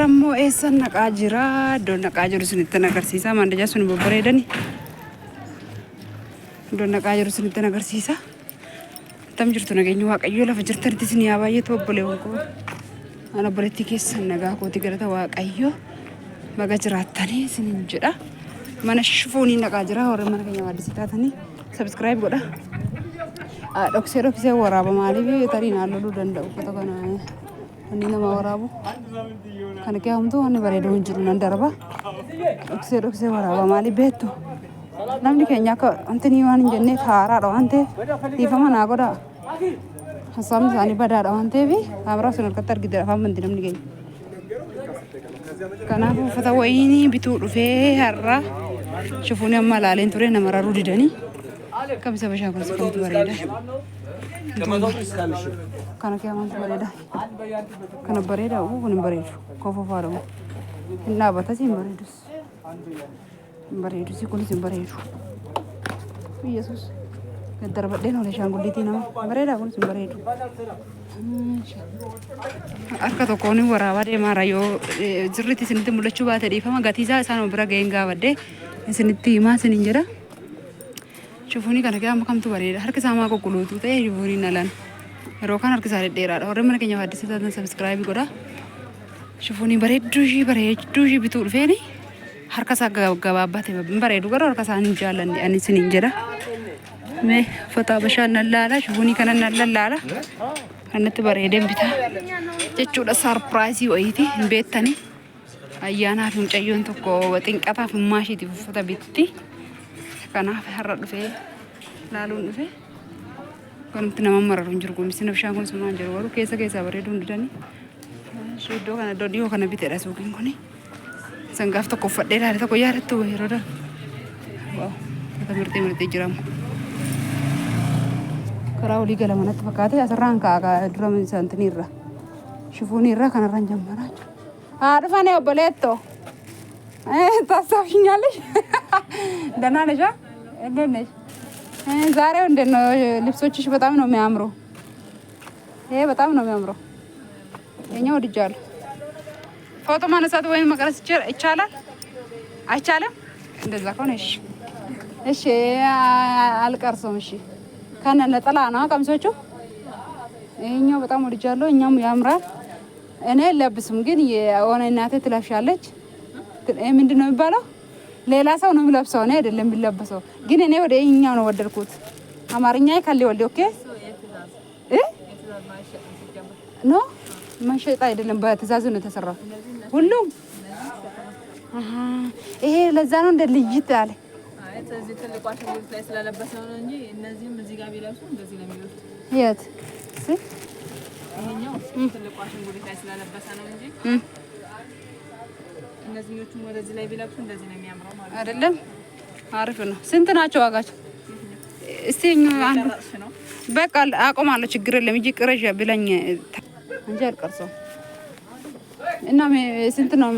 Har'ammoo eessan naqaa jira? Iddoon naqaa jiru isinitti agarsiisa. Mandajaa sun babbareedani. Iddoon naqaa jiru isinitti agarsiisa. Tam jirtu nageenyi Waaqayyoo lafa jirtanitti isin yaa baay'eetu obboleewwan koo. Ana obboleettii keessan nagaa kooti galata Waaqayyoo. Baga jiraattanii isinin jedha. Mana shifoonii naqaa jira. Warri mana keenya waaddisii taatanii subscribe godha. Dhoksee waraaba maaliif tarii naalloluu danda'u uffata kana inni nama waraabu. Kana keewwamtu waan bareedu hin jiru nan darba. Dhoksee waraaba maaliif beektu? Namni keenya akka antini waan hin jenne haaraadha waan ta'eef dhiifama naa godha. Hasaabni isaanii badaadha waan ta'eef amraa sun harkatti argite afaan banti namni keenya. Kanaaf uffata wayinii bituu dhufee har'a shifoonii amma ilaaleen ture nama raruu didanii. Kamisa bashaa kun sikamtu bareeda. Kana keewwamtu bareeda. Kana bareeda kun hin bareedu. Kofoo faadhamu. Hin dhaabbata si hin bareedus. Hin bareedu si kunis hin bareedu. Yesus. Darbadheen olee shaangulliitii nama bareedaa kunis hin bareedu. Harka tokkoon waraabaa deemaara yoo jirritti isinitti mul'achuu baate dhiifama gatiisaa isaan bira ga'een gaafadhee isinitti himaa isiniin jedha. Shifoonii kana keewwama kamtu bareeda. Harki isaa maa qulqulluutu ta'e shifooniin alaan. Yeroo kan harki isaa dhedheeraadha. Warri mana keenya waaddisii taatan subscribe godha. Shifoonii bareedduu ishii bituu dhufeeni harka isaa gabaabbaate bareedu garuu harka isaa hin jaallanne ani isiniin jedha. Mee uffata bashaan nan laala shifoonii kana nan laala. Kanatti bareedeen bitaa jechuudha sarpiraayizii wayiiti hin beektanii. Ayyaanaaf mucayyoon tokko xinqataaf maashiitiif uffata bitti. Kanaaf har'a dhufee laaluun dhufee kanatti nama mararu hin jiru kun isin bishaan kun sumaan jiru garuu keessa bareeduun didanii. Iddoo kana iddoo dhiyoo kana biteedha suuqiin kuni. Sangaaf tokko uffadhee ilaale tokko yaadattu yeroo dha. Wata mirtee jiramu. Karaa olii gala manatti fakkaate asirraan kaakaa dura isaantinii irra. Shifoonii irraa kanarraan jammaraa jiru. Haa dhufanii obboleettoo. ታሳፍኛለሽ ደህና ነሽ? እንዴት ነሽ? ዛሬው እንዴት ነው? ልብሶችሽ በጣም ነው የሚያምረው። ይሄ በጣም ነው የሚያምረው። የኛው ወድጃለሁ። ፎቶ ማነሳት ወይም መቅረጽ ይቻላል? አይቻልም? እንደዛ ከሆነ እሺ አልቀርሰውም። እሺ ከነ ነጠላ ነው ቀሚሶቹ። ይሄኛው በጣም ወድጃለሁ። እኛም ያምራል። እኔ ለብስም ግን የሆነ እናቴ ትለብሻለች። ምንድን ነው የሚባለው? ሌላ ሰው ነው የሚለብሰው እኔ አይደለም የሚለበሰው። ግን እኔ ወደ ይሄኛው ነው ወደድኩት። አማርኛ ካለ ወልዴ ኦኬ ኖ መሸጥ አይደለም በትእዛዝ ነው የተሰራው ሁሉም። ይሄ ለዛ ነው እንደ ልይት አለ። አይ እዚህ ትልቋ ሽንጉርት ላይ ስለለበሰው ነው እንጂ እነዚህም እዚህ ጋር ቢለብሱ እንደዚህ ነው የሚሉት። የት ይሄኛው ትልቋ ሽንጉርት ላይ ስለለበሰ ነው እንጂ እነዚህኞቹም ወደዚህ ላይ ቢለብሱ እንደዚህ ነው የሚያምረው ማለት አይደለም። አሪፍ ነው። ስንት ናቸው ዋጋቸው? እስቲ አንዱ በቃ አቆማለሁ ችግር የለም እንጂ ቅረሽ ብለኝ እንጂ አልቀርሰው እና ስንት ነው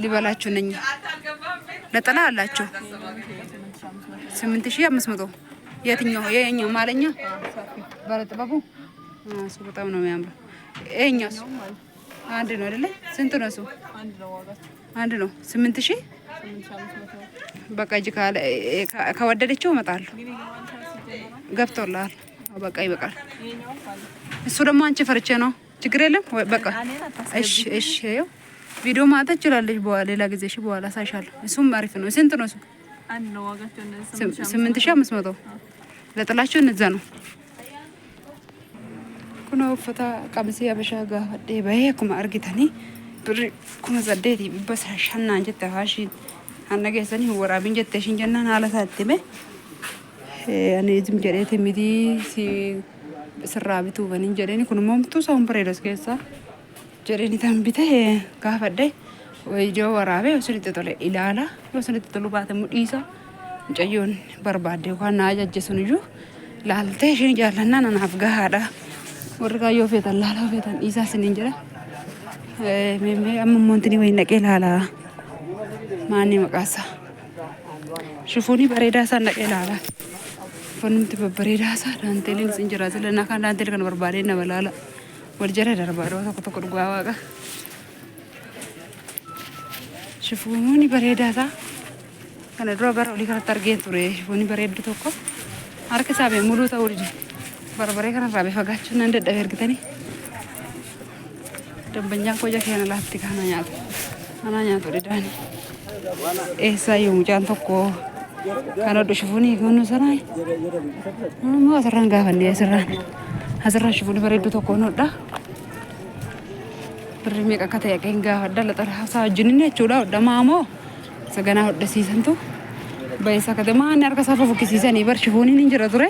ሊበላችሁ ነኝ? ነጠላ አላቸው 8500 የትኛው የኛው ማለኛ ባለጥበቡ እሱ በጣም ነው የሚያምረው። ይሄኛው አንድ ነው አይደለ? ስንት ነው እሱ? አንድ ነው 8000 በቃ እጅ ካለ ከወደደችው እመጣለሁ። ገብቶላል። በቃ ይበቃል። እሱ ደግሞ አንቺ ፈርቼ ነው። ችግር የለም በቃ እሺ ይኸው ቪዲዮ ማታ ትችላለሽ በኋላ ሌላ ጊዜ እሺ በኋላ ሳይሻለሁ። እሱም አሪፍ ነው። ስንት ነው እሱ? አንድ ነው ዋጋቸው እንደዚህ 8500 ለጥላችሁ እነዛ ነው። ኩኖ ፈታ ቀምሲ አበሻ ጋዴ በየኩማ አርጊታኒ ብር ኩማ ዘዴቲ በሳሻና እንጀት ታፋሽ አነገሰኒ ወራቢን ጀተሽን ጀናን አላሳትመ እኔ ዝም ጀሬት ሚዲ ሲ ስራቢቱ በኒን ጀሬኒ ኩኖ ሞምቱ ሰውን በሬዶስ ከሳ ጀሬኒ ታምቢተ ጋፈደ ወይጆ ወራቤ ወስሪት ተለ ኢላላ ወስሪት ተሉ ባተ ሙዲሳ ጨዮን በርባዴ ዋና አጀጀሱንጁ ላልቴሽን ጃለና ናፍጋሃዳ ወርጋዮ ፌታን ላላ ፌታን ኢሳ ስንንጀራ ሜሜ አምሞንትኒ ወይ ነቄ ላላ ማኒ መቃሳ ሽፎኒ በሬዳሳ ነቄ ላላ ፎንምት በበሬዳሳ ዳንቴልን ስንጀራ ስለና ካን ዳንቴል ከን በርባዴ ነበላላ ወልጀራ ደርባዶ ተቆ ዱጓ ዋጋ Shifoonni bareedaadha. Kana dura bara olii kanatti argeen ture. Shifoonni bareeddu tokko harka isaa bee muluu ta'uu dide. Barbaree kanarraa bee fagaachuun nan dadhabe argitanii. Dambanyaan koja keenya laatti kana nyaatu. Kana nyaatu didaani. Eessaa yoo mucaan tokko kan hodhu shifoonni eeguun sanaa. Moo asirraan gaafannee asirraan shifoonni bareeddu tokko hodha. Birri meeqa akka ta'e qeen gaafadha laxara haasaa wajjin inni jechuudha hodha maamoo saganaa hodhasiisantu baay'isaa akka ta'e maanni harka isaa fofokkisiisanii bar shifooniin hin jira ture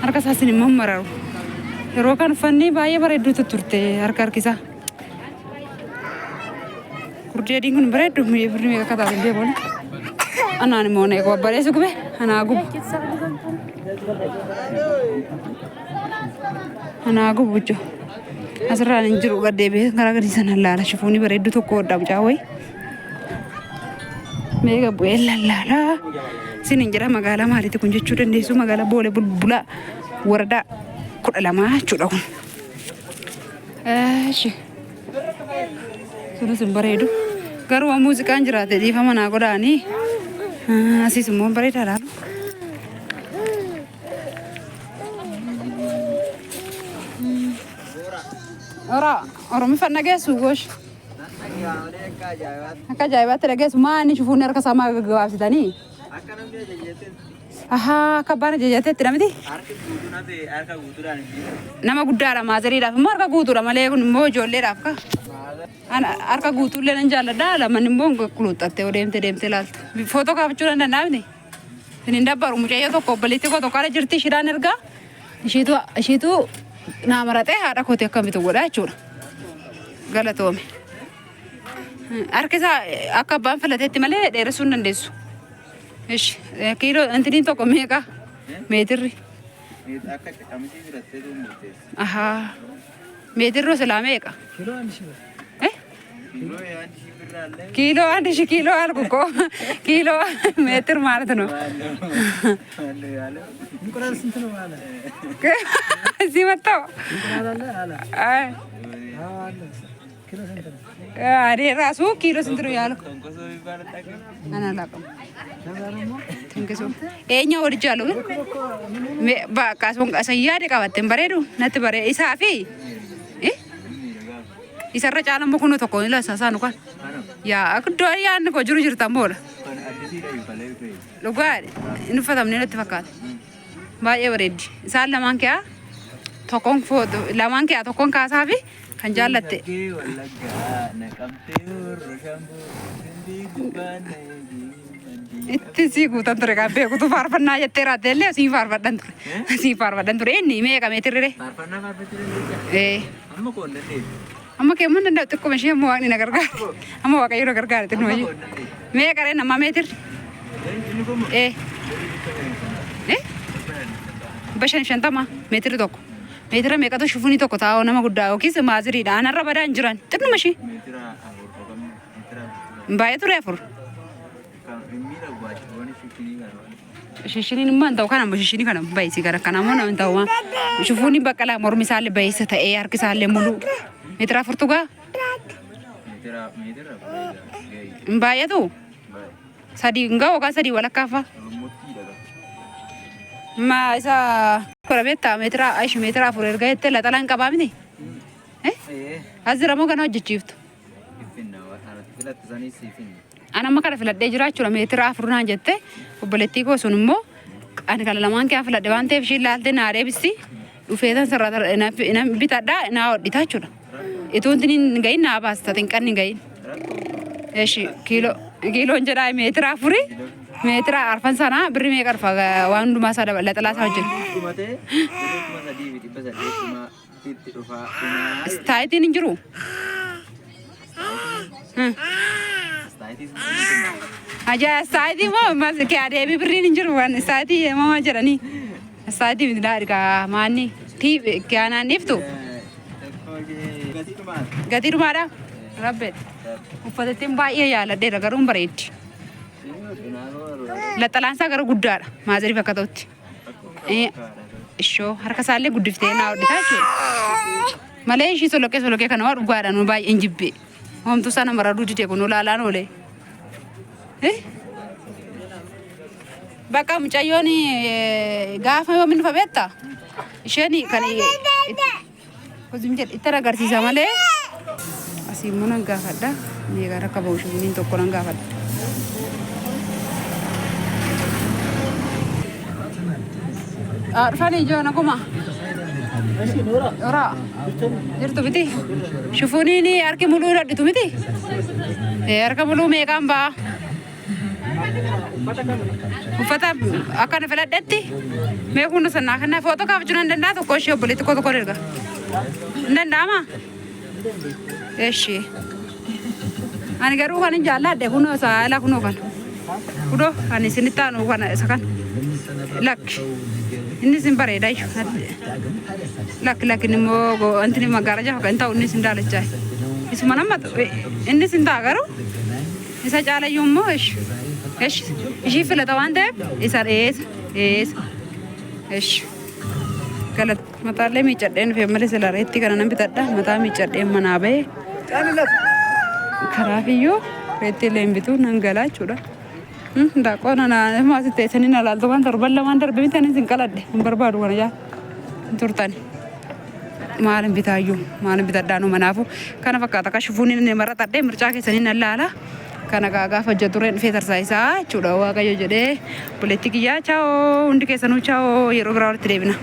harka isaas hin mammararu yeroo kan uffanni baay'ee bareedduutu turte harkisaa. Kurdii adiin kun bareeddu birri meeqa akka taate beekone anaan immoo na eeguu abbareessu gube anaa gubu bucho. Asirraan hin jiru gaddeebi'ee karaa gadiisan laala shifoonni bareeddu tokko hodhaa mucaa wayi. Meeqa bu'ee lallaala. Isin hin jira magaalaa maaliiti kun jechuu dandeessu magaalaa Boolee Bulbulaa waradaa 12 jechuudha kun. Sunis hin bareedu. Garuu muuziqaan jiraate dhiifama naa godhaanii. Asiis immoo bareedaa laalu. Oromi fanna geessu gosh. Akka ajaa'ibaatti dhageessu maanni shifoonni harka isaa maa gaggabaabsitanii? Akka abbaan jajjateetti namiti? Nama guddaadha maazariidhaaf immoo harka guutuudha malee kun immoo ijoolleedhaaf ka. Harka guutuullee nan jaalladha lamaan immoo quluxxattee deemtee laaltu. Footoo kaafachuu nan danda'amti? Hin dabbaru mucayyoo tokko obboleettii koo tokko ala jirti ishidhaan ergaa ishiitu naa maratee haadha kooti akkamitti godha jechuudha. Galatoome. Harki isaa akka abbaan filateetti malee dheeressuu hin dandeessu. Ishi kiiloo intiniin tokko meeqa? Meetirri. Meetirri silaa meeqa? Kiiloo አንድ ሺህ ኪሎ አልኩ እኮ ኪሎ ሜትር ማለት ነው። እንቁላል ስንት ነው ማለት? እዚህ መጣው አሬ ራሱ ኪሎ ስንት ነው ያልኩ? አናላቀም ትንከሱ ኤኛ ወድጃለሁ በቃ ሰያደ ቀበተን በሬዱ ነት በሬ ኢሳፊ isarra caalan bokuno tokko ila sasanu kan ya akdo yaan ko jiru jirta mola lugaade inu fatamne natti fakkaata baay'ee bareeddi isaan lamaan kee tokkoon foto lamaan kee tokkoon kaasaafi kan jaallatte itti si guutan ture kan beeku tu faarfannaa jettee raatteellee si faarfadhan ture inni meeqa meetirre amma koonnee amma ke mun nda tokko meeshaa mo waan ina gargaar amma waa kayyoo gargaar tinu wayi mee qareen amma meetir bashan shantama meetir tokko meetira meeqatu shufuni tokko taa'oo nama guddaa yookiis maaziriidha anarra badaan jiran xinnu mashi baay'ee ture afur shishiniin immoo ta'u kana shishini kana baay'isi gara kana moo nama ta'u shufuni baqqalaa mormi isaallee baay'isa ta'ee harki isaallee muluu meetira furtugaa baay'atu sadii ngaa ogaa sadii walakkaafa ma isa korabetta meetira aish meetira afur erga jettee laxalaan qabaa miti azira moo kana hojjechiiftu ana amma kana filadhee jiraachudha meetira afur naan jette obboleettii koo sun immoo ani kana lamaan kee filadhe waan ta'eef isheen laaltee naa deebisti dhufeetan sarara bitadhaa naa hodhita jechuudha. Itu tinin gain na apa sta tingkan ni gain. Eshi kilo njera metra afuri metra arfan sana beri me karfa wan duma sada la tala sajin. Stai tin njuru. Aja stai ti mo mas ke ade bi beri njuru wan stai ti mo jarani. Stai ti midar ka mani ti kya na niftu. Gati rumada rabbet uffatettiin baay'ee yaaladheera garuu hin bareeddi laxalaansaa gara guddaadha maaziriif akka ta'utti ishoo harka isaallee guddiftee naa hodhitaa jechuudha malee ishii soloqee kana waa dhugaadhaan baay'een jibbee homtuu sana maraduu didee kun olaalaan oolee Eh? Bakka mucayyooni gaafa yoo min fabetta isheen kan hojii jedhe itti agarsiisa malee asii immoo nan gaafadha meeqa rakka ba'u shubiniin tokko nan gaafadha. Dhufanii ijoon akkuma ora jirtu miti shufuniin harki muluu hidhadhitu miti harka muluu meeqaan ba'a. Uffata akkana filadhetti mee kun sanaa kana footoo kaafachuu nan danda'a tokko ishee obboleetti tokko erga hin danda'ama eeshi ani garuu kan hin jaalladhe kunoo saala kunoo kan ani isinitti aanu kana isa kan lakki inni sin bareeda iyyuu lakki immoo antini magaraja kan ta'u inni sin daalachaa isuma nama inni sin ta'a garuu isa caala iyyuu immoo eeshi ishii filata waan ta'eef isa dheessa eeshi galat mataallee miicadheen dhufee malee silareetti kana nan bitadha mataa miicadheen manaa ba'ee karaafiyyuu reetti illee bituu nan galaa jechuudha. Daaqoo nana maasitti teessanii na laaltu waan torban lamaan darbe bitanii sin qaladhe hin barbaadu kana jaa turtani. Maalin bitaayyuu maalin bitadhaanu manaafu kana fakkaata akka shufuuniin inni maratadhee mircaa keessanii nan laala. Kana gaafa hojjetureen dhufee tarsaayisaa jechuudha waaqayyo jedhee buleetti kiyyaa chaa'oo hundi keessanuu chaa'oo yeroo biraa walitti deebina.